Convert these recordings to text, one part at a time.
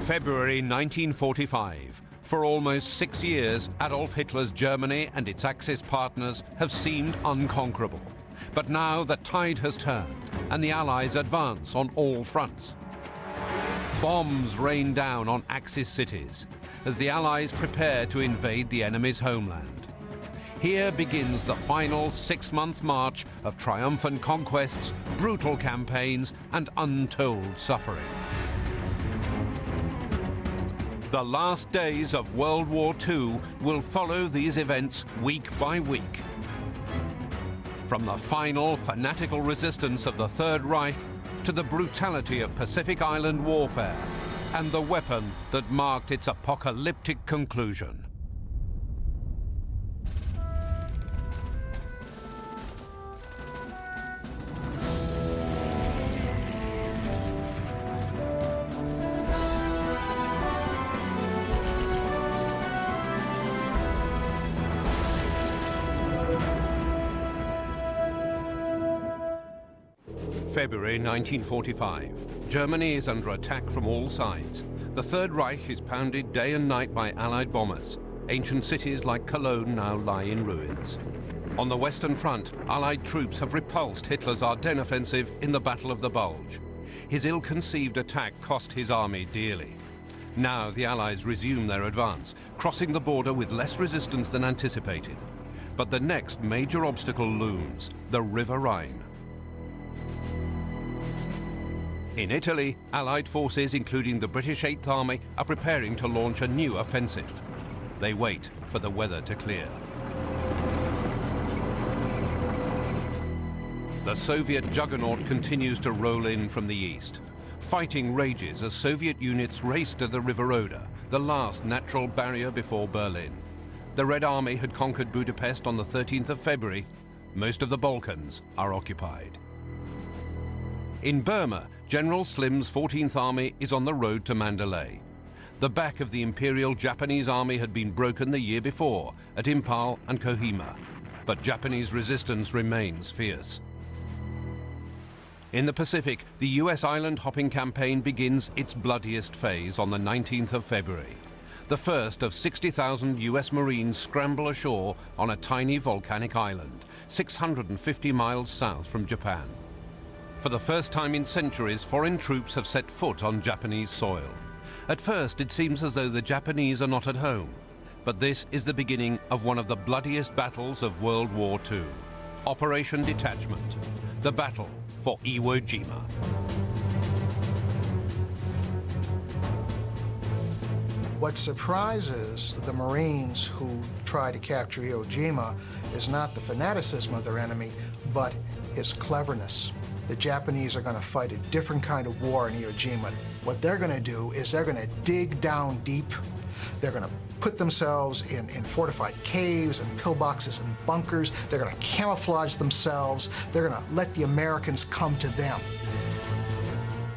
February 1945. For almost 6 years, Adolf Hitler's Germany and its Axis partners have seemed unconquerable. But now the tide has turned, and the Allies advance on all fronts. Bombs rain down on Axis cities as the Allies prepare to invade the enemy's homeland. Here begins the final 6-month march of triumphant conquests, brutal campaigns, and untold suffering. The last days of World War II will follow these events week by week. From the final fanatical resistance of the Third Reich to the brutality of Pacific Island warfare and the weapon that marked its apocalyptic conclusion. February 1945. Germany is under attack from all sides. The Third Reich is pounded day and night by Allied bombers. Ancient cities like Cologne now lie in ruins. On the Western Front, Allied troops have repulsed Hitler's Ardennes offensive in the Battle of the Bulge. His ill-conceived attack cost his army dearly. Now the Allies resume their advance, crossing the border with less resistance than anticipated. But the next major obstacle looms, the River Rhine. In Italy, Allied forces, including the British 8th Army, are preparing to launch a new offensive. They wait for the weather to clear. The Soviet juggernaut continues to roll in from the east. Fighting rages as Soviet units race to the River Oder, the last natural barrier before Berlin. The Red Army had conquered Budapest on the 13th of February. Most of the Balkans are occupied. In Burma, General Slim's 14th Army is on the road to Mandalay. The back of the Imperial Japanese Army had been broken the year before at Impal and Kohima, but Japanese resistance remains fierce. In the Pacific, the US island-hopping campaign begins its bloodiest phase on the 19th of February. The first of 60,000 US Marines scramble ashore on a tiny volcanic island, 650 miles south from Japan. For the first time in centuries, foreign troops have set foot on Japanese soil. At first, it seems as though the Japanese are not at home. But this is the beginning of one of the bloodiest battles of World War II. Operation Detachment, the battle for Iwo Jima. What surprises the Marines who try to capture Iwo Jima is not the fanaticism of their enemy, but his cleverness. The Japanese are going to fight a different kind of war in Iwo Jima. What they're going to do is they're going to dig down deep. They're going to put themselves in fortified caves and pillboxes and bunkers. They're going to camouflage themselves. They're going to let the Americans come to them.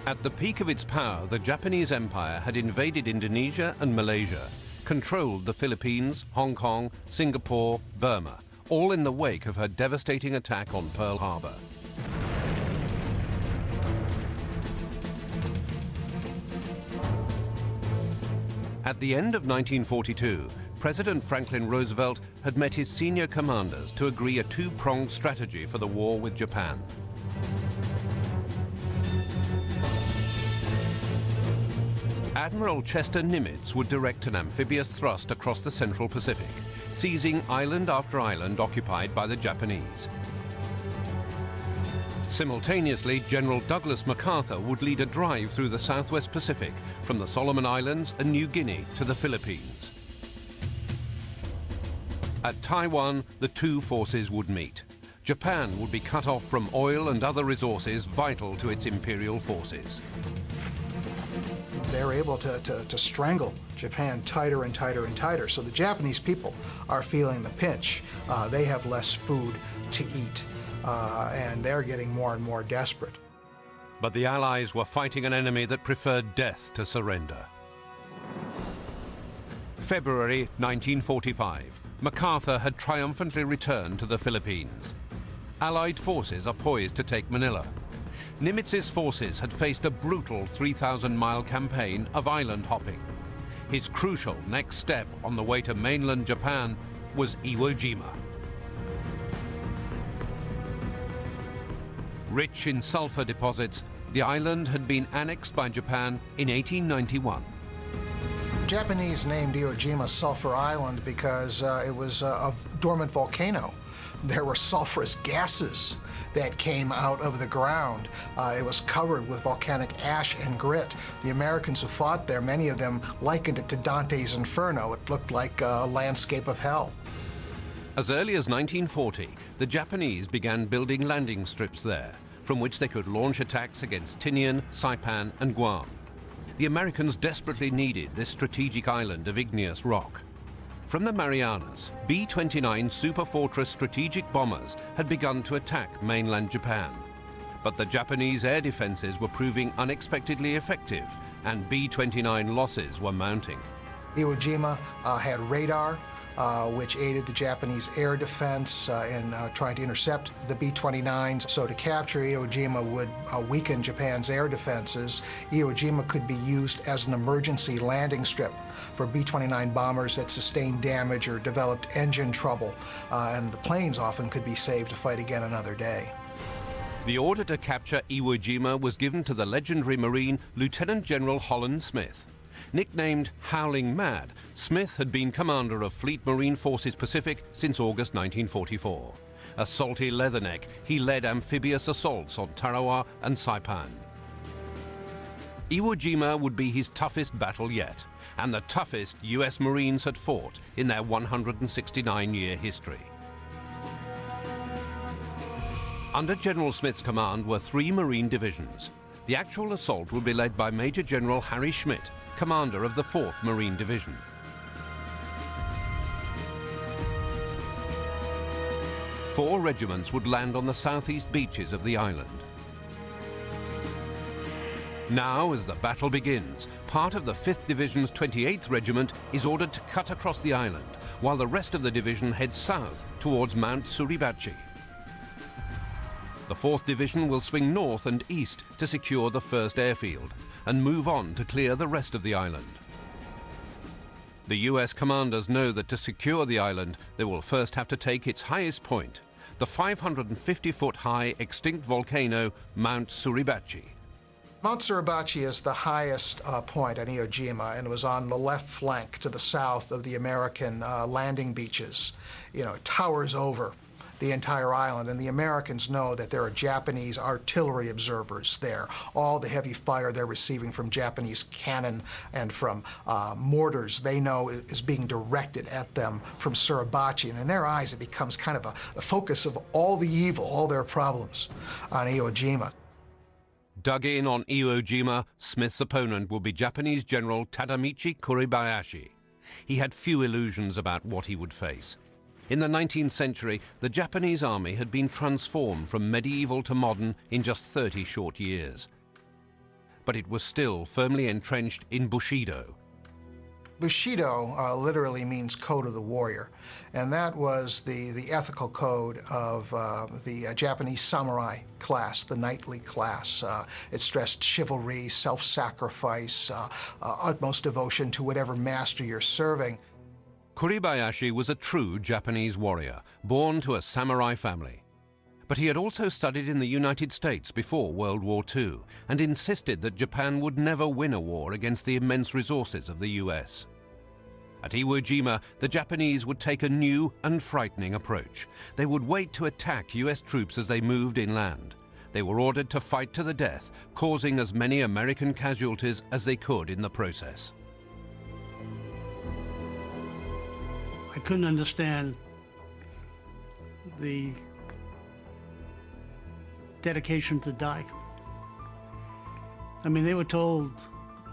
At the peak of its power, the Japanese Empire had invaded Indonesia and Malaysia, controlled the Philippines, Hong Kong, Singapore, Burma, all in the wake of her devastating attack on Pearl Harbor. At the end of 1942, President Franklin Roosevelt had met his senior commanders to agree a two-pronged strategy for the war with Japan. Admiral Chester Nimitz would direct an amphibious thrust across the Central Pacific, seizing island after island occupied by the Japanese. Simultaneously, General Douglas MacArthur would lead a drive through the Southwest Pacific, from the Solomon Islands and New Guinea to the Philippines. At Taiwan, the two forces would meet. Japan would be cut off from oil and other resources vital to its imperial forces. They're able to strangle Japan tighter and tighter and tighter. So the Japanese people are feeling the pinch. They have less food to eat, and they're getting more and more desperate. But the Allies were fighting an enemy that preferred death to surrender. February 1945. MacArthur had triumphantly returned to the Philippines. Allied forces are poised to take Manila. Nimitz's forces had faced a brutal 3,000-mile campaign of island hopping. His crucial next step on the way to mainland Japan was Iwo Jima. Rich in sulfur deposits, the island had been annexed by Japan in 1891. The Japanese named Iwo Jima Sulphur Island because it was a dormant volcano. There were sulfurous gases that came out of the ground. It was covered with volcanic ash and grit. The Americans who fought there, many of them likened it to Dante's Inferno. It looked like a landscape of hell. As early as 1940, the Japanese began building landing strips there, from which they could launch attacks against Tinian, Saipan, and Guam. The Americans desperately needed this strategic island of igneous rock. From the Marianas, B-29 Superfortress strategic bombers had begun to attack mainland Japan. But the Japanese air defenses were proving unexpectedly effective, and B-29 losses were mounting. Iwo Jima had radar, which aided the Japanese air defense in trying to intercept the B-29s. So to capture Iwo Jima would weaken Japan's air defenses. Iwo Jima could be used as an emergency landing strip for B-29 bombers that sustained damage or developed engine trouble, and the planes often could be saved to fight again another day. The order to capture Iwo Jima was given to the legendary Marine Lieutenant General Holland Smith. Nicknamed Howling Mad, Smith had been commander of Fleet Marine Forces Pacific since August 1944. A salty leatherneck, he led amphibious assaults on Tarawa and Saipan. Iwo Jima would be his toughest battle yet, and the toughest US Marines had fought in their 169-year history. Under General Smith's command were 3 Marine divisions. The actual assault would be led by Major General Harry Schmidt, commander of the 4th Marine Division. Four regiments would land on the southeast beaches of the island. Now, as the battle begins, part of the 5th Division's 28th Regiment is ordered to cut across the island, while the rest of the division heads south towards Mount Suribachi. The 4th Division will swing north and east to secure the 1st Airfield and move on to clear the rest of the island. The US commanders know that to secure the island, they will first have to take its highest point, the 550-foot-high extinct volcano Mount Suribachi. Mount Suribachi is the highest point on Iwo Jima, and it was on the left flank to the south of the American landing beaches. You know, it towers over the entire island, and the Americans know that there are Japanese artillery observers there. All the heavy fire they're receiving from Japanese cannon and from mortars, they know is being directed at them from Suribachi, and in their eyes it becomes kind of a focus of all the evil, all their problems on Iwo Jima. Dug in on Iwo Jima, Smith's opponent will be Japanese General Tadamichi Kuribayashi. He had few illusions about what he would face. In the 19th century, the Japanese army had been transformed from medieval to modern in just 30 short years. But it was still firmly entrenched in Bushido. Bushido literally means code of the warrior, and that was the ethical code of the Japanese samurai class, the knightly class. It stressed chivalry, self-sacrifice, utmost devotion to whatever master you're serving. Kuribayashi was a true Japanese warrior, born to a samurai family. But he had also studied in the United States before World War II and insisted that Japan would never win a war against the immense resources of the US. At Iwo Jima, the Japanese would take a new and frightening approach. They would wait to attack US troops as they moved inland. They were ordered to fight to the death, causing as many American casualties as they could in the process. I couldn't understand the dedication to die. I mean, they were told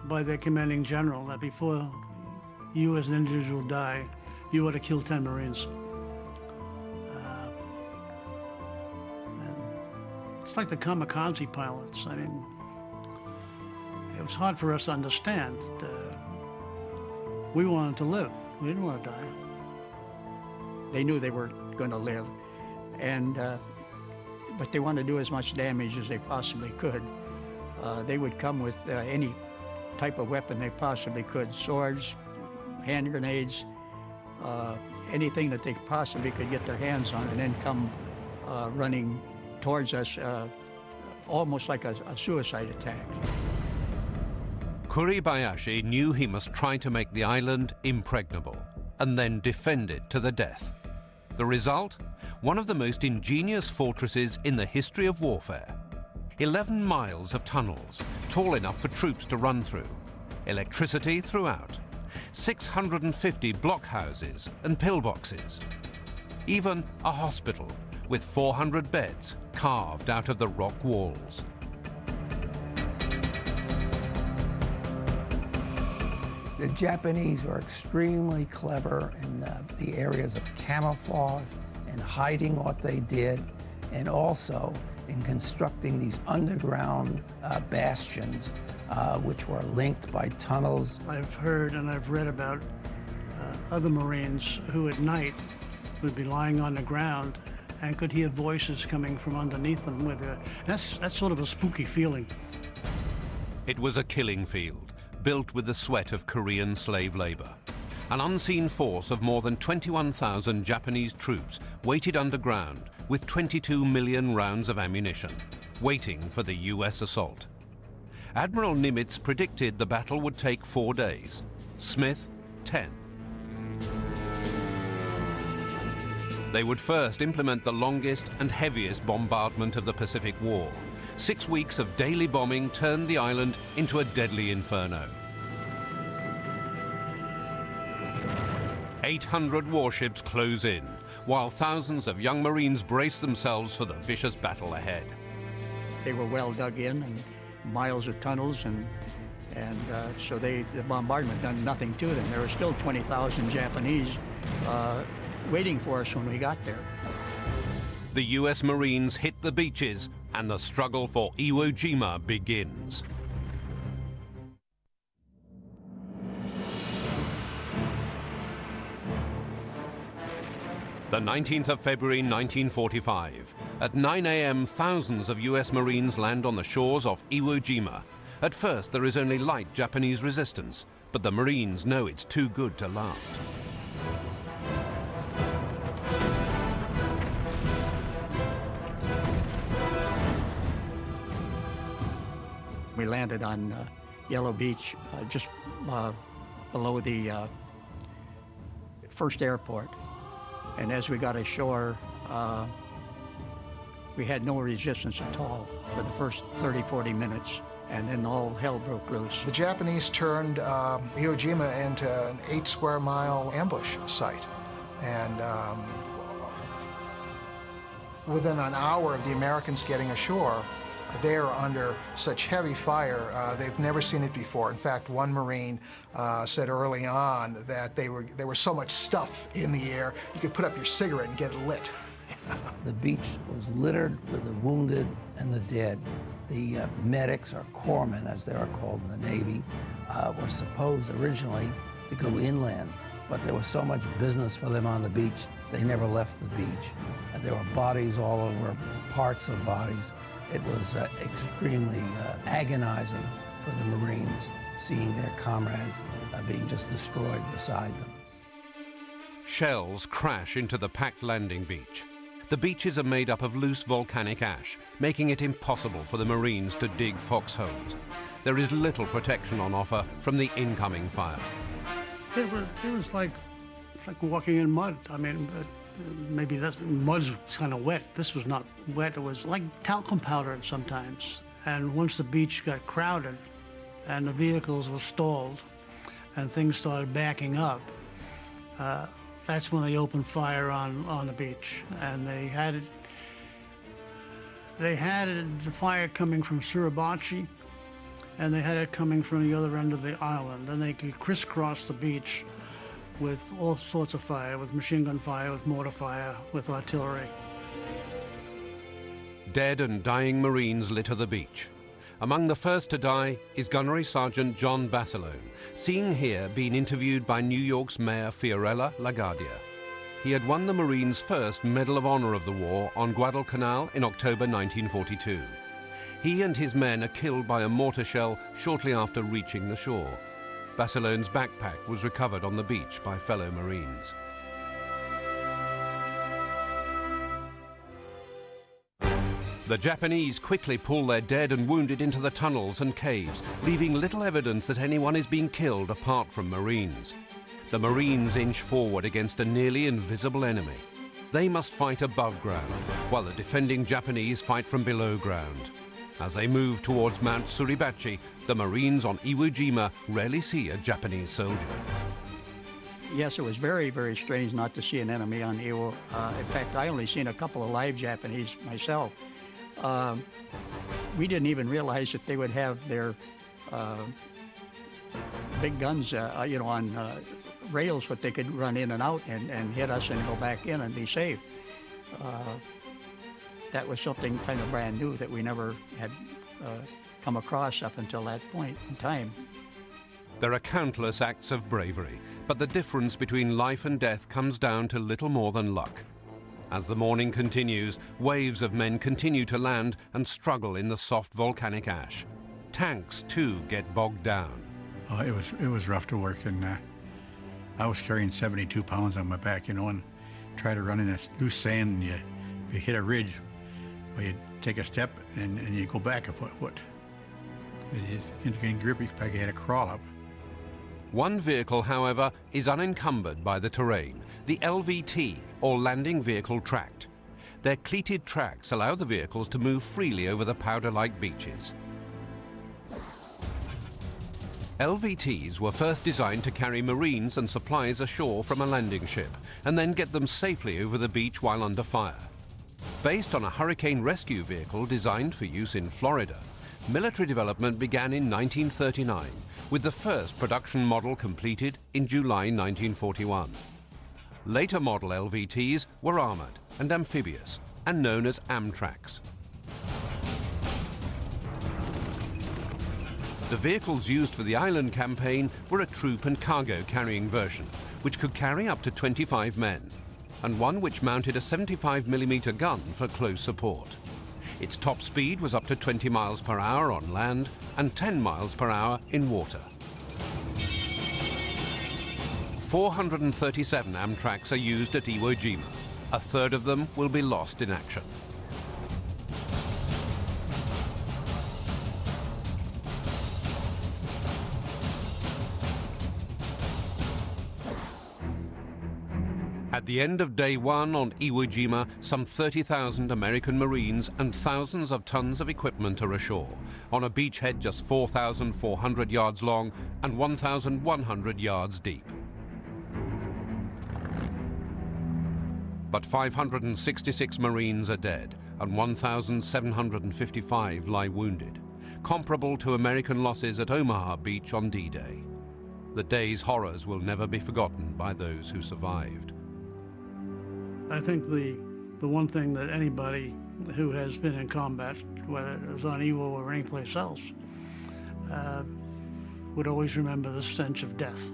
by their commanding general that before you as an individual die, you ought to kill 10 Marines. And it's like the kamikaze pilots. I mean, it was hard for us to understand. We wanted to live. We didn't want to die. They knew they were going to live, and but they want to do as much damage as they possibly could. They would come with any type of weapon they possibly could, swords, hand grenades, anything that they possibly could get their hands on, and then come running towards us, almost like a suicide attack. Kuribayashi knew he must try to make the island impregnable and then defend it to the death. The result? One of the most ingenious fortresses in the history of warfare. 11 miles of tunnels, tall enough for troops to run through. Electricity throughout. 650 blockhouses and pillboxes. Even a hospital with 400 beds carved out of the rock walls. The Japanese were extremely clever in the areas of camouflage and hiding what they did, and also in constructing these underground bastions, which were linked by tunnels. I've heard and I've read about other Marines who at night would be lying on the ground and could hear voices coming from underneath them. That's sort of a spooky feeling. It was a killing field, built with the sweat of Korean slave labor. An unseen force of more than 21,000 Japanese troops waited underground with 22 million rounds of ammunition, waiting for the US assault. Admiral Nimitz predicted the battle would take 4 days, Smith 10. They would first implement the longest and heaviest bombardment of the Pacific War. 6 weeks of daily bombing turned the island into a deadly inferno. 800 warships close in, while thousands of young Marines brace themselves for the vicious battle ahead. They were well dug in, and miles of tunnels, and so the bombardment done nothing to them. There were still 20,000 Japanese waiting for us when we got there. The US Marines hit the beaches, and the struggle for Iwo Jima begins. The 19th of February 1945. At 9 a.m., thousands of US Marines land on the shores of Iwo Jima. At first, there is only light Japanese resistance, but the Marines know it's too good to last. We landed on Yellow Beach, just below the first airport. And as we got ashore, we had no resistance at all for the first 30, 40 minutes, and then all hell broke loose. The Japanese turned Iwo Jima into an 8 square mile ambush site. And within an hour of the Americans getting ashore, they are under such heavy fire, they've never seen it before. In fact, one Marine said early on that there was so much stuff in the air, you could put up your cigarette and get it lit. The beach was littered with the wounded and the dead. The medics, or corpsmen as they are called in the Navy, were supposed originally to go inland, but there was so much business for them on the beach, they never left the beach. And there were bodies all over, parts of bodies. It was extremely agonizing for the Marines, seeing their comrades being just destroyed beside them. Shells crash into the packed landing beach. The beaches are made up of loose volcanic ash, making it impossible for the Marines to dig foxholes. There is little protection on offer from the incoming fire. It was like walking in mud. I mean, maybe mud's kind of wet. This was not wet. It was like talcum powder sometimes. And once the beach got crowded and the vehicles were stalled and things started backing up, that's when they opened fire on the beach. And they had the fire coming from Suribachi, and they had it coming from the other end of the island. And they could crisscross the beach with all sorts of fire, with machine gun fire, with mortar fire, with artillery. Dead and dying Marines litter the beach. Among the first to die is Gunnery Sergeant John Basilone, seen here being interviewed by New York's Mayor Fiorella LaGuardia. he had won the Marines' first Medal of Honor of the war on Guadalcanal in October 1942. He and his men are killed by a mortar shell shortly after reaching the shore. Bassilone's backpack was recovered on the beach by fellow Marines. The Japanese quickly pull their dead and wounded into the tunnels and caves, leaving little evidence that anyone is being killed apart from Marines. The Marines inch forward against a nearly invisible enemy. They must fight above ground, while the defending Japanese fight from below ground. As they move towards Mount Suribachi, the Marines on Iwo Jima rarely see a Japanese soldier. Yes, it was very, very strange not to see an enemy on Iwo. In fact, I only seen a couple of live Japanese myself. We didn't even realize that they would have their big guns, on rails, what they could run in and out and hit us and go back in and be safe. That was something kind of brand new that we never had come across up until that point in time. There are countless acts of bravery, but the difference between life and death comes down to little more than luck. As the morning continues, waves of men continue to land and struggle in the soft volcanic ash. Tanks, too, get bogged down. It was rough to work, and I was carrying 72 pounds on my back, and try to run in this loose sand, and you hit a ridge, well, you take a step, and you go back a foot. You're getting grippy, like you had to crawl up. One vehicle, however, is unencumbered by the terrain, the LVT, or Landing Vehicle Tract. Their cleated tracks allow the vehicles to move freely over the powder-like beaches. LVTs were first designed to carry Marines and supplies ashore from a landing ship, and then get them safely over the beach while under fire. Based on a hurricane rescue vehicle designed for use in Florida, military development began in 1939, with the first production model completed in July 1941. Later model LVTs were armored and amphibious and known as Amtraks. The vehicles used for the island campaign were a troop and cargo carrying version, which could carry up to 25 men, and one which mounted a 75mm gun for close support. Its top speed was up to 20 miles per hour on land and 10 miles per hour in water. 437 Amtraks are used at Iwo Jima. A third of them will be lost in action. At the end of day one on Iwo Jima, some 30,000 American Marines and thousands of tons of equipment are ashore, on a beachhead just 4,400 yards long and 1,100 yards deep. But 566 Marines are dead and 1,755 lie wounded, comparable to American losses at Omaha Beach on D-Day. The day's horrors will never be forgotten by those who survived. I think the one thing that anybody who has been in combat, whether it was on Iwo or anyplace else, would always remember the stench of death.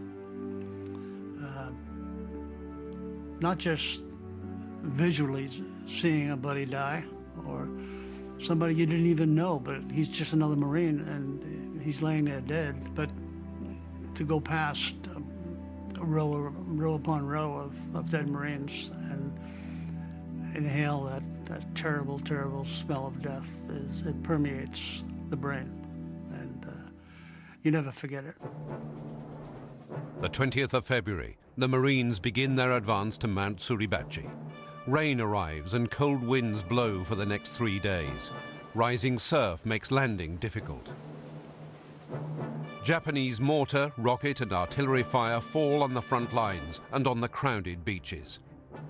Not just visually seeing a buddy die, or somebody you didn't even know, but he's just another Marine and he's laying there dead, but to go past row upon row of dead Marines and inhale that terrible, terrible smell of death, it permeates the brain, and you never forget it. The 20th of February, the Marines begin their advance to Mount Suribachi. Rain arrives and cold winds blow for the next 3 days. Rising surf makes landing difficult. Japanese mortar, rocket and artillery fire fall on the front lines and on the crowded beaches.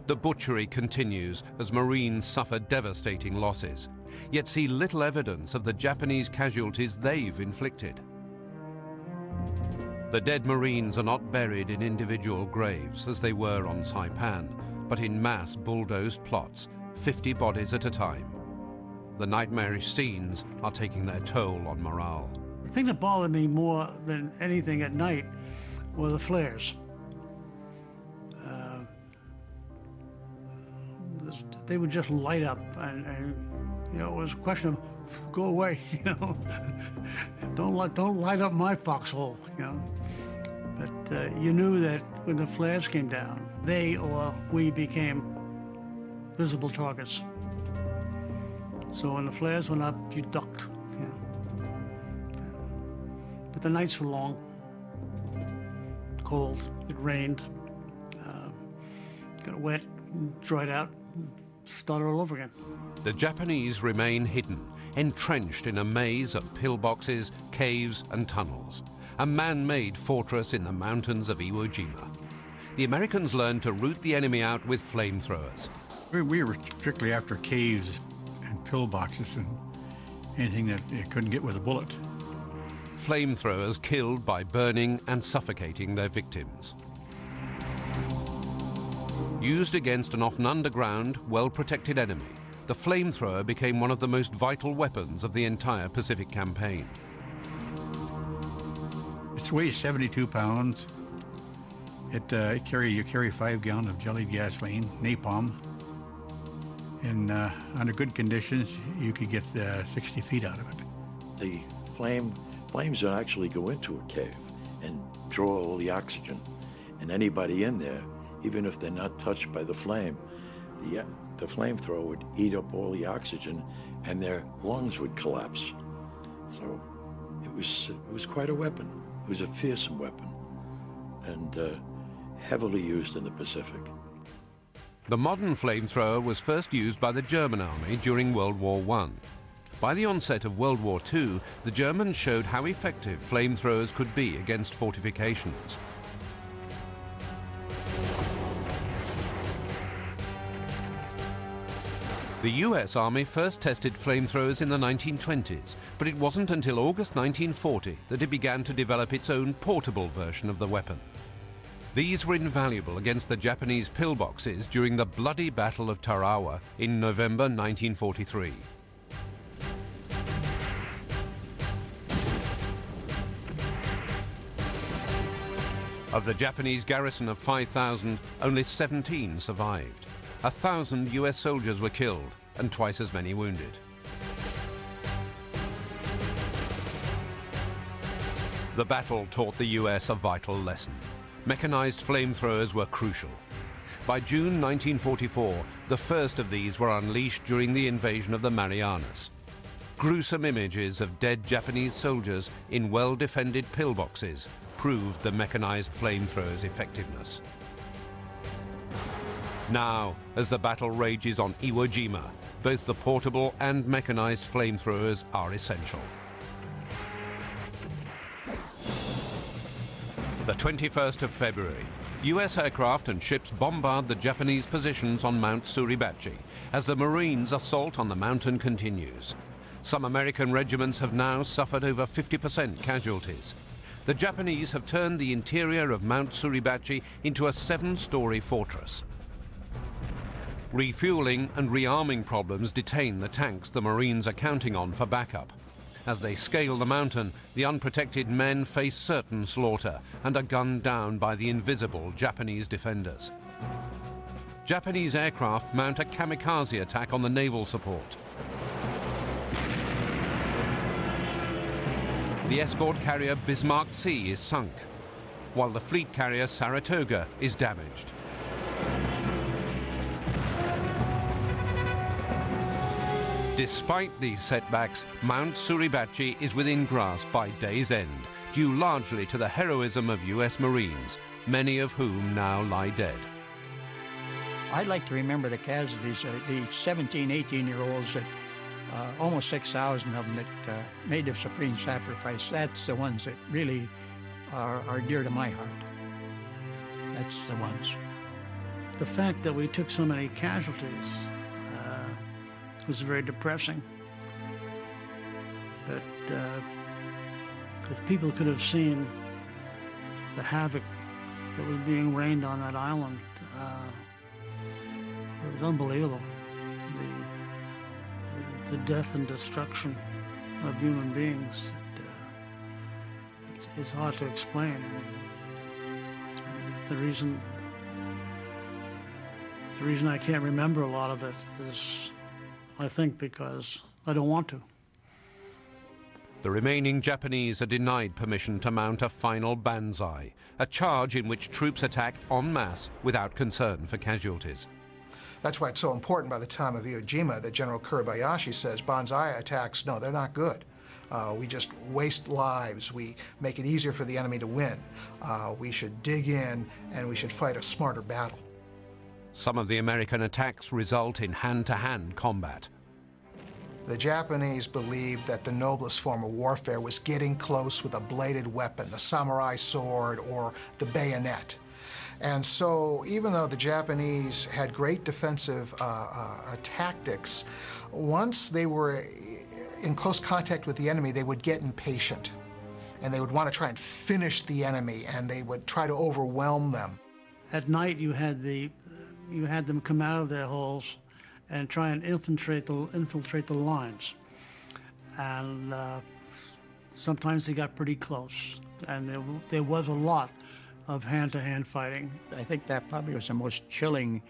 The butchery continues as Marines suffer devastating losses, yet see little evidence of the Japanese casualties they've inflicted. The dead Marines are not buried in individual graves as they were on Saipan, but in mass bulldozed plots, 50 bodies at a time. The nightmarish scenes are taking their toll on morale. The thing that bothered me more than anything at night were the flares. they would just light up, and you know, it was a question of, go away, you know, don't light up my foxhole, you know. But you knew that when the flares came down, they or we became visible targets. So when the flares went up, you ducked, you know. But the nights were long, cold, it rained, got wet, dried out, started all over again. The Japanese remain hidden, entrenched in a maze of pillboxes, caves and tunnels, a man-made fortress in the mountains of Iwo Jima. The Americans learned to root the enemy out with flamethrowers. We were strictly after caves and pillboxes and anything that you couldn't get with a bullet. Flamethrowers killed by burning and suffocating their victims. Used against an often underground, well-protected enemy, the flamethrower became one of the most vital weapons of the entire Pacific campaign. It weighs 72 pounds. You carry 5 gallons of jellied gasoline, napalm. And under good conditions, you could get 60 feet out of it. The flames don't actually go into a cave and draw all the oxygen. And anybody in there, even if they're not touched by the flame, the flamethrower would eat up all the oxygen and their lungs would collapse. So it was quite a weapon. It was a fearsome weapon and heavily used in the Pacific. The modern flamethrower was first used by the German army during World War I. By the onset of World War II, the Germans showed how effective flamethrowers could be against fortifications. The US Army first tested flamethrowers in the 1920s, but it wasn't until August 1940 that it began to develop its own portable version of the weapon. These were invaluable against the Japanese pillboxes during the bloody Battle of Tarawa in November 1943. Of the Japanese garrison of 5,000, only 17 survived. 1,000 US soldiers were killed and twice as many wounded. The battle taught the US a vital lesson. Mechanized flamethrowers were crucial. By June 1944, the first of these were unleashed during the invasion of the Marianas. Gruesome images of dead Japanese soldiers in well-defended pillboxes proved the mechanized flamethrowers' effectiveness. Now, as the battle rages on Iwo Jima, both the portable and mechanized flamethrowers are essential. The 21st of February, US aircraft and ships bombard the Japanese positions on Mount Suribachi as the Marines' assault on the mountain continues. Some American regiments have now suffered over 50% casualties. The Japanese have turned the interior of Mount Suribachi into a 7-story fortress. Refueling and rearming problems detain the tanks the Marines are counting on for backup. As they scale the mountain, the unprotected men face certain slaughter and are gunned down by the invisible Japanese defenders. Japanese aircraft mount a kamikaze attack on the naval support. The escort carrier Bismarck C is sunk, while the fleet carrier Saratoga is damaged. Despite these setbacks, Mount Suribachi is within grasp by day's end, due largely to the heroism of US Marines, many of whom now lie dead. I'd like to remember the casualties, the 17, 18-year-olds, that almost 6,000 of them that made the supreme sacrifice. That's the ones that really are dear to my heart. That's the ones. The fact that we took so many casualties was very depressing. But if people could have seen the havoc that was being rained on that island, it was unbelievable. The death and destruction of human beings, it's hard to explain. And the reason The reason I can't remember a lot of it is, I think, because I don't want to. The remaining Japanese are denied permission to mount a final banzai, a charge in which troops attacked en masse without concern for casualties. That's why it's so important by the time of Iwo Jima that General Kuribayashi says banzai attacks, no, they're not good. We just waste lives. We make it easier for the enemy to win. We should dig in and we should fight a smarter battle. Some of the American attacks result in hand-to-hand combat. The Japanese believed that the noblest form of warfare was getting close with a bladed weapon, the samurai sword or the bayonet. And so even though the Japanese had great defensive tactics, once they were in close contact with the enemy, they would get impatient. And they would want to try and finish the enemy, and they would try to overwhelm them. At night, you had them come out of their holes and try and infiltrate the lines. And sometimes they got pretty close, and there was a lot of hand-to-hand fighting. I think that probably was the most chilling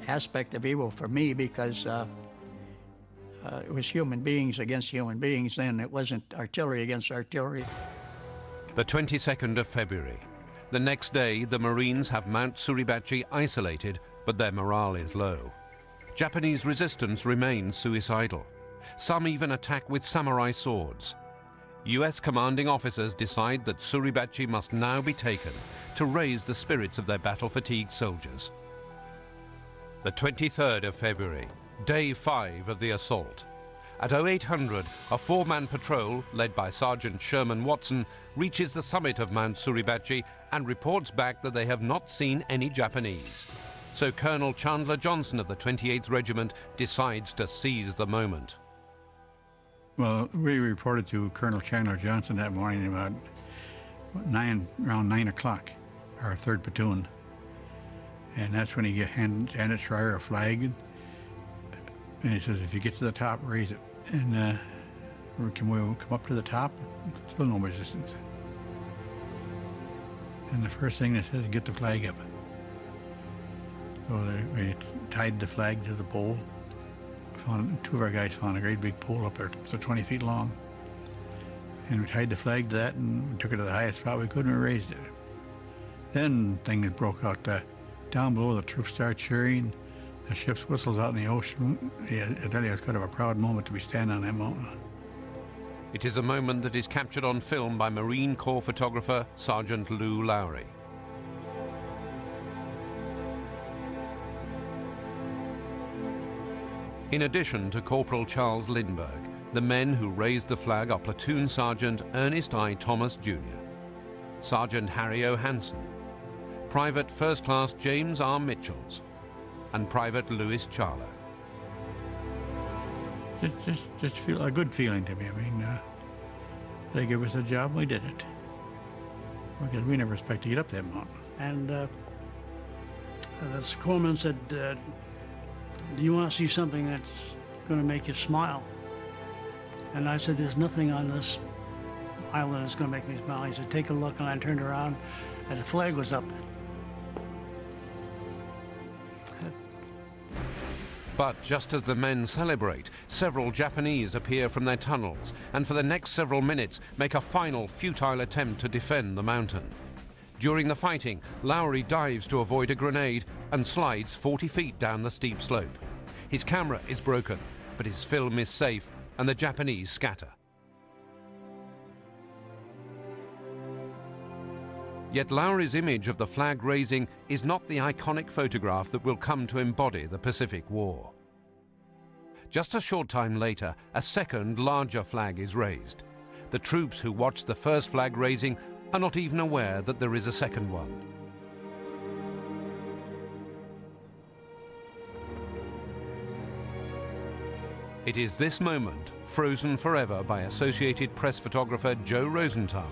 aspect of Iwo for me, because it was human beings against human beings then. It wasn't artillery against artillery. The 22nd of February. The next day, the Marines have Mount Suribachi isolated, but their morale is low. Japanese resistance remains suicidal. Some even attack with samurai swords. US commanding officers decide that Suribachi must now be taken to raise the spirits of their battle-fatigued soldiers. The 23rd of February, day 5 of the assault. At 0800, a 4-man patrol, led by Sergeant Sherman Watson, reaches the summit of Mount Suribachi and reports back that they have not seen any Japanese. So Colonel Chandler Johnson of the 28th Regiment decides to seize the moment. Well, we reported to Colonel Chandler Johnson that morning about around 9 o'clock, our 3rd platoon. And that's when he handed Schreier a flag. And he says, if you get to the top, raise it. And can we come up to the top? Still no resistance. And the first thing they said is get the flag up. So we tied the flag to the pole. Two of our guys found a great big pole up there, so 20 feet long. And we tied the flag to that and we took it to the highest spot we could and we raised it. Then things broke out. Down below, the troops started cheering. The ship's whistles out in the ocean. I tell you, it's kind of a proud moment to be standing on that mountain. It is a moment that is captured on film by Marine Corps photographer Sergeant Lou Lowry. In addition to Corporal Charles Lindbergh, the men who raised the flag are Platoon Sergeant Ernest I. Thomas Jr., Sergeant Harry O. Hansen, Private First Class James R. Mitchells, and Private Louis Charlo. Just feel a good feeling to me. I mean, they gave us a job, we did it. Because we never expect to get up that mountain. And the corpsman said, do you want to see something that's going to make you smile? And I said, there's nothing on this island that's going to make me smile. He said, take a look, and I turned around, and the flag was up. But just as the men celebrate, several Japanese appear from their tunnels and for the next several minutes make a final futile attempt to defend the mountain. During the fighting, Lowry dives to avoid a grenade and slides 40 feet down the steep slope. His camera is broken, but his film is safe and the Japanese scatter. Yet Lowry's image of the flag raising is not the iconic photograph that will come to embody the Pacific War. Just a short time later, a second, larger flag is raised. The troops who watched the first flag raising are not even aware that there is a second one. It is this moment, frozen forever by Associated Press photographer Joe Rosenthal,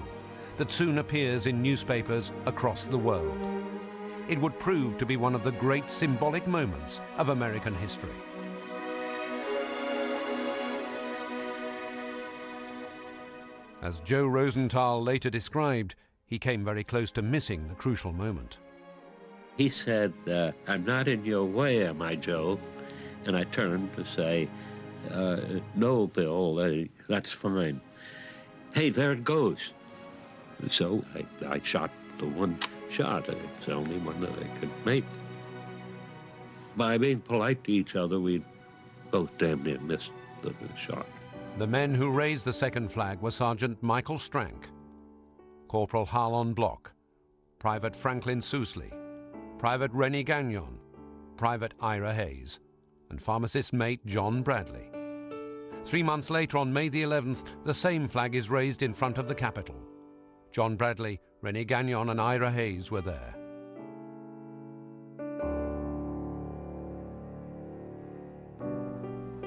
that soon appears in newspapers across the world. It would prove to be one of the great symbolic moments of American history. As Joe Rosenthal later described, he came very close to missing the crucial moment. He said, "I'm not in your way, am I, Joe?" And I turned to say, "No, Bill, that's fine." "Hey, there it goes." So I shot the one shot. It's the only one that I could make. By being polite to each other, we both damn near missed the shot. The men who raised the second flag were Sergeant Michael Strank, Corporal Harlon Bloch, Private Franklin Sousley, Private Rennie Gagnon, Private Ira Hayes, and pharmacist mate John Bradley. 3 months later, on May the 11th, the same flag is raised in front of the Capitol. John Bradley, Rennie Gagnon, and Ira Hayes were there.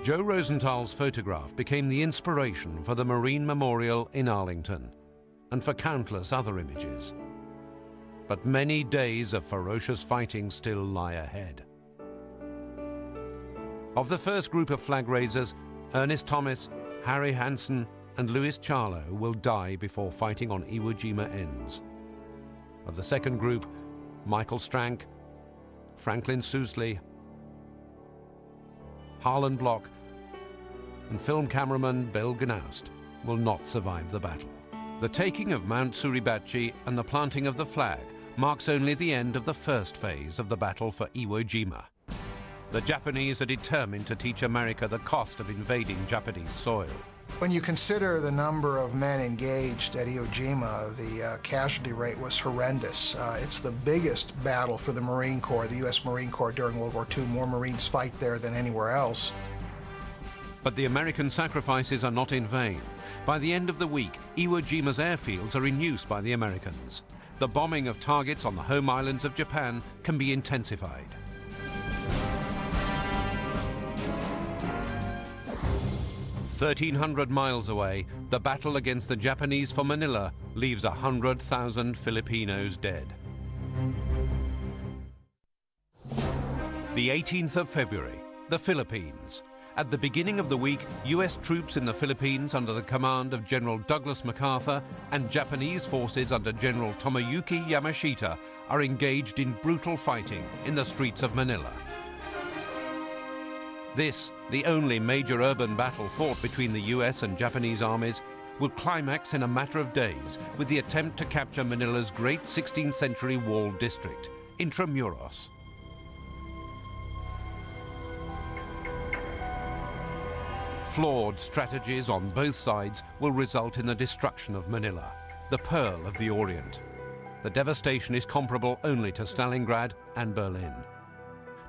Joe Rosenthal's photograph became the inspiration for the Marine Memorial in Arlington and for countless other images. But many days of ferocious fighting still lie ahead. Of the first group of flag raisers, Ernest Thomas, Harry Hansen, and Louis Charlo will die before fighting on Iwo Jima ends. Of the second group, Michael Strank, Franklin Sousley, Harlan Bloch, and film cameraman Bill Gnaust will not survive the battle. The taking of Mount Suribachi and the planting of the flag marks only the end of the first phase of the battle for Iwo Jima. The Japanese are determined to teach America the cost of invading Japanese soil. When you consider the number of men engaged at Iwo Jima, the casualty rate was horrendous. It's the biggest battle for the Marine Corps, the U.S. Marine Corps during World War II. More Marines fight there than anywhere else. But the American sacrifices are not in vain. By the end of the week, Iwo Jima's airfields are in use by the Americans. The bombing of targets on the home islands of Japan can be intensified. 1,300 miles away, the battle against the Japanese for Manila leaves 100,000 Filipinos dead. The 18th of February, the Philippines. At the beginning of the week, US troops in the Philippines under the command of General Douglas MacArthur and Japanese forces under General Tomoyuki Yamashita are engaged in brutal fighting in the streets of Manila. This, the only major urban battle fought between the US and Japanese armies, will climax in a matter of days with the attempt to capture Manila's great 16th century walled district, Intramuros. Flawed strategies on both sides will result in the destruction of Manila, the Pearl of the Orient. The devastation is comparable only to Stalingrad and Berlin.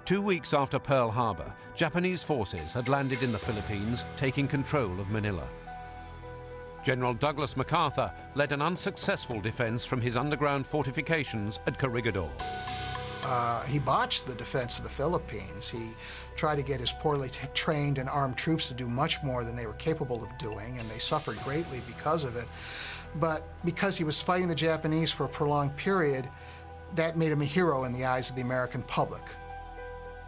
2 weeks after Pearl Harbor, Japanese forces had landed in the Philippines, taking control of Manila. General Douglas MacArthur led an unsuccessful defense from his underground fortifications at Corregidor. He botched the defense of the Philippines. He tried to get his poorly trained and armed troops to do much more than they were capable of doing, and they suffered greatly because of it. But because he was fighting the Japanese for a prolonged period, that made him a hero in the eyes of the American public.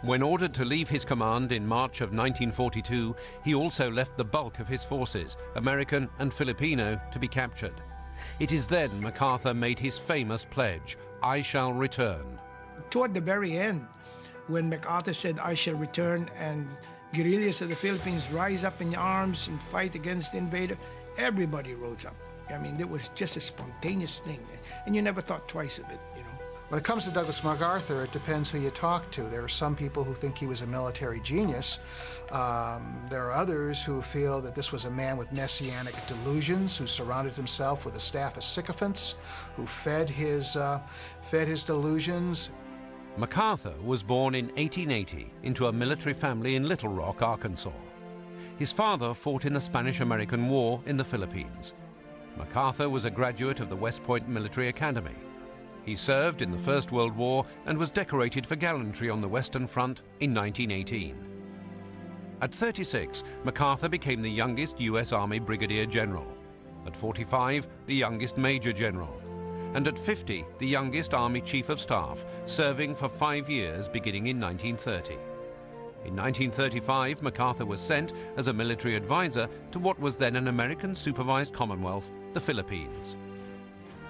When ordered to leave his command in March of 1942, he also left the bulk of his forces, American and Filipino, to be captured. It is then MacArthur made his famous pledge, "I shall return." Toward the very end, when MacArthur said, "I shall return," and guerrillas of the Philippines rise up in arms and fight against the invader, everybody rose up. I mean, it was just a spontaneous thing, and you never thought twice of it, you know. When it comes to Douglas MacArthur, it depends who you talk to. There are some people who think he was a military genius. There are others who feel that this was a man with messianic delusions, who surrounded himself with a staff of sycophants, who fed his delusions. MacArthur was born in 1880 into a military family in Little Rock, Arkansas. His father fought in the Spanish-American War in the Philippines. MacArthur was a graduate of the West Point Military Academy. He served in the First World War and was decorated for gallantry on the Western Front in 1918. At 36, MacArthur became the youngest U.S. Army Brigadier General. At 45, the youngest Major General. And at 50, the youngest Army Chief of Staff, serving for 5 years beginning in 1930. In 1935, MacArthur was sent as a military advisor to what was then an American-supervised Commonwealth, the Philippines.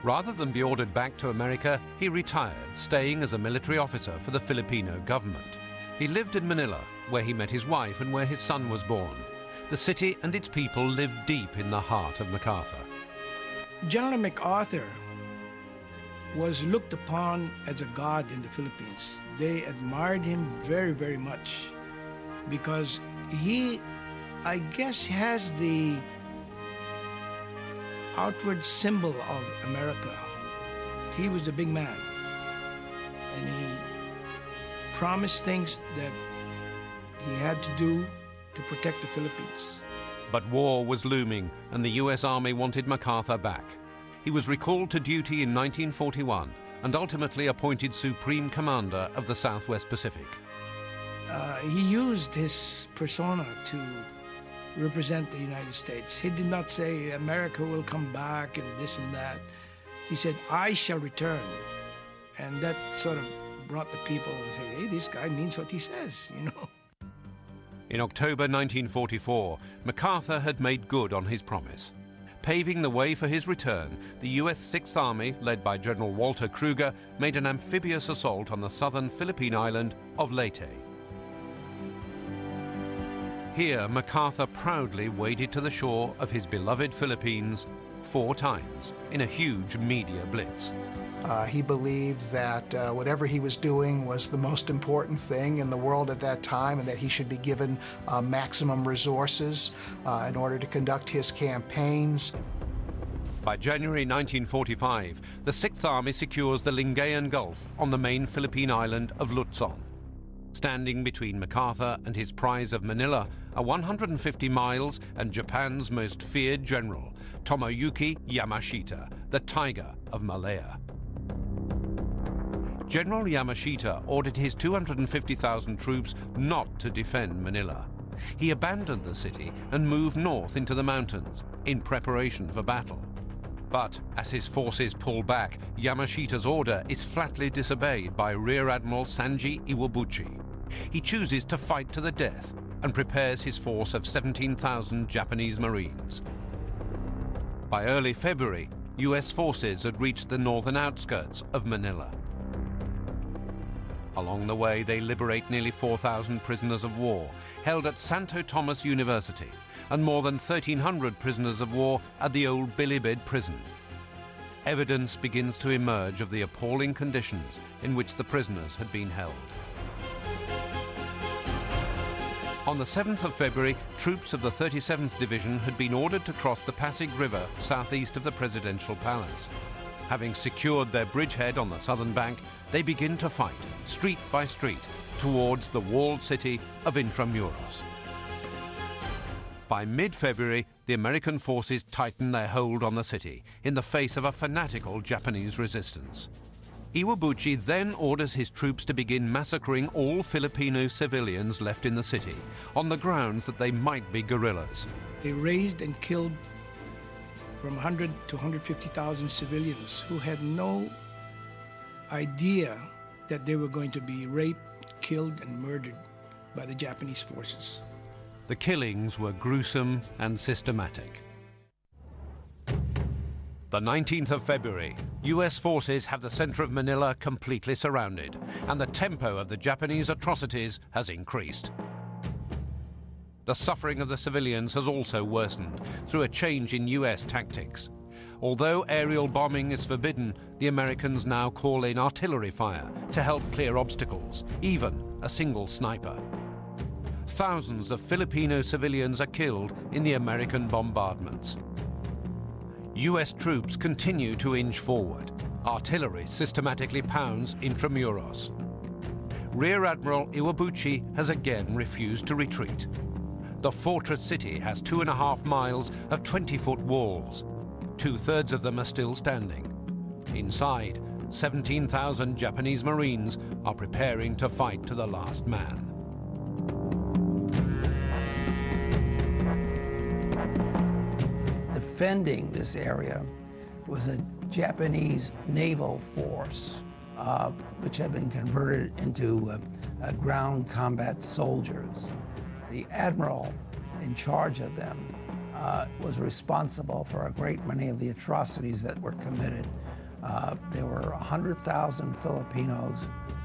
Rather than be ordered back to America, he retired, staying as a military officer for the Filipino government. He lived in Manila, where he met his wife and where his son was born. The city and its people lived deep in the heart of MacArthur. General MacArthur was looked upon as a god in the Philippines. They admired him very, very much because he, I guess, has the outward symbol of America. He was the big man, and he promised things that he had to do to protect the Philippines. But war was looming, and the US Army wanted MacArthur back. He was recalled to duty in 1941 and ultimately appointed Supreme Commander of the Southwest Pacific. He used his persona to represent the United States. He did not say America will come back and this and that. He said, I shall return. And that sort of brought the people and say, hey, this guy means what he says, you know. In October 1944, MacArthur had made good on his promise. Paving the way for his return, the US 6th Army, led by General Walter Kruger, made an amphibious assault on the southern Philippine island of Leyte. Here, MacArthur proudly waded to the shore of his beloved Philippines 4 times in a huge media blitz. He believed that whatever he was doing was the most important thing in the world at that time, and that he should be given maximum resources in order to conduct his campaigns. By January 1945, the 6th Army secures the Lingayen Gulf on the main Philippine island of Luzon. Standing between MacArthur and his prize of Manila are 150 miles and Japan's most feared general, Tomoyuki Yamashita, the Tiger of Malaya. General Yamashita ordered his 250,000 troops not to defend Manila. He abandoned the city and moved north into the mountains in preparation for battle. But as his forces pull back, Yamashita's order is flatly disobeyed by Rear Admiral Sanji Iwabuchi. He chooses to fight to the death and prepares his force of 17,000 Japanese Marines. By early February, US forces had reached the northern outskirts of Manila. Along the way, they liberate nearly 4,000 prisoners of war held at Santo Tomas University and more than 1,300 prisoners of war at the old Bilibid prison. Evidence begins to emerge of the appalling conditions in which the prisoners had been held. On the 7th of February, troops of the 37th Division had been ordered to cross the Pasig River southeast of the presidential palace. Having secured their bridgehead on the southern bank, they begin to fight, street by street, towards the walled city of Intramuros. By mid-February, the American forces tighten their hold on the city in the face of a fanatical Japanese resistance. Iwabuchi then orders his troops to begin massacring all Filipino civilians left in the city on the grounds that they might be guerrillas. They raised and killed from 100 to 150,000 civilians who had no idea that they were going to be raped, killed, and murdered by the Japanese forces. The killings were gruesome and systematic. The 19th of February, US forces have the center of Manila completely surrounded, and the tempo of the Japanese atrocities has increased. The suffering of the civilians has also worsened through a change in US tactics. Although aerial bombing is forbidden, the Americans now call in artillery fire to help clear obstacles, even a single sniper. Thousands of Filipino civilians are killed in the American bombardments. US troops continue to inch forward. Artillery systematically pounds Intramuros. Rear Admiral Iwabuchi has again refused to retreat. The fortress city has 2.5 miles of 20-foot walls. 2/3 of them are still standing. Inside, 17,000 Japanese Marines are preparing to fight to the last man. Defending this area was a Japanese naval force, which had been converted into ground combat soldiers. The admiral in charge of them was responsible for a great many of the atrocities that were committed There were 100,000 Filipinos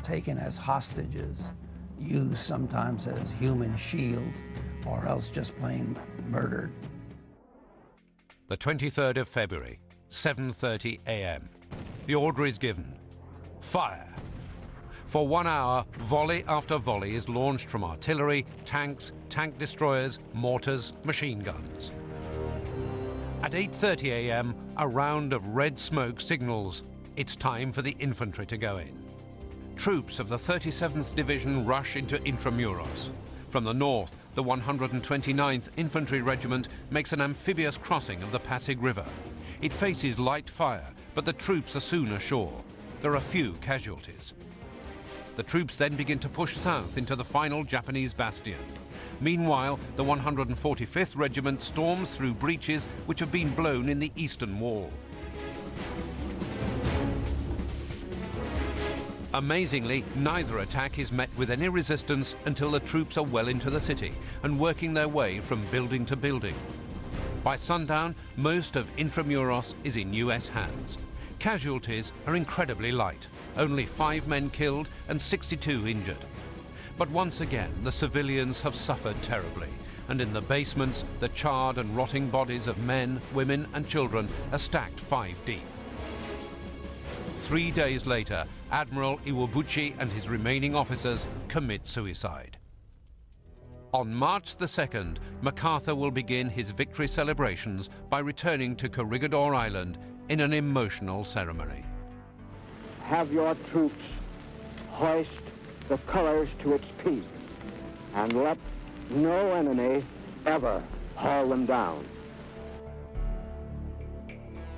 taken as hostages, used sometimes as human shields, or else just plain murdered. The 23rd of February, 7:30 a.m. The order is given. Fire! For 1 hour, volley after volley is launched from artillery, tanks, tank destroyers, mortars, machine guns. At 8:30 a.m., a round of red smoke signals it's time for the infantry to go in. Troops of the 37th Division rush into Intramuros. From the north, the 129th Infantry Regiment makes an amphibious crossing of the Pasig River. It faces light fire, but the troops are soon ashore. There are few casualties. The troops then begin to push south into the final Japanese bastion. Meanwhile, the 145th Regiment storms through breaches which have been blown in the eastern wall. Amazingly, neither attack is met with any resistance until the troops are well into the city and working their way from building to building. By sundown, most of Intramuros is in US hands. Casualties are incredibly light, only 5 men killed and 62 injured. But once again, the civilians have suffered terribly, and in the basements, the charred and rotting bodies of men, women and children are stacked 5 deep. 3 days later, Admiral Iwabuchi and his remaining officers commit suicide. On March the 2nd, MacArthur will begin his victory celebrations by returning to Corregidor Island in an emotional ceremony. Have your troops hoist the colors to its peak, and let no enemy ever haul them down.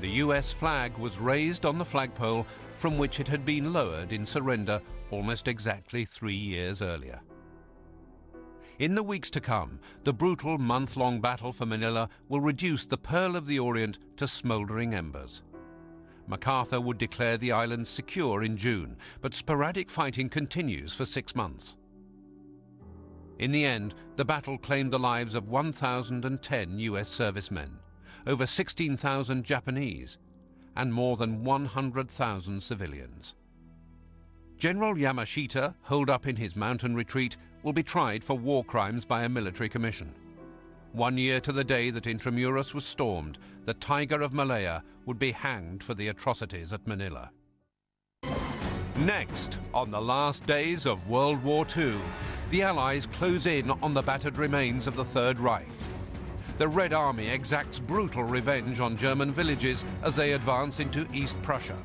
The US flag was raised on the flagpole from which it had been lowered in surrender almost exactly 3 years earlier. In the weeks to come, the brutal month-long battle for Manila will reduce the Pearl of the Orient to smouldering embers. MacArthur would declare the island secure in June, but sporadic fighting continues for 6 months. In the end, the battle claimed the lives of 1,010 US servicemen, over 16,000 Japanese, and more than 100,000 civilians. General Yamashita, holed up in his mountain retreat, will be tried for war crimes by a military commission. 1 year to the day that Intramuros was stormed, the Tiger of Malaya would be hanged for the atrocities at Manila. Next, on the last days of World War II, the Allies close in on the battered remains of the Third Reich. The Red Army exacts brutal revenge on German villages as they advance into East Prussia.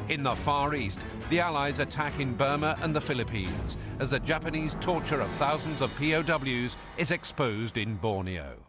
In the Far East, the Allies attack in Burma and the Philippines as the Japanese torture of thousands of POWs is exposed in Borneo.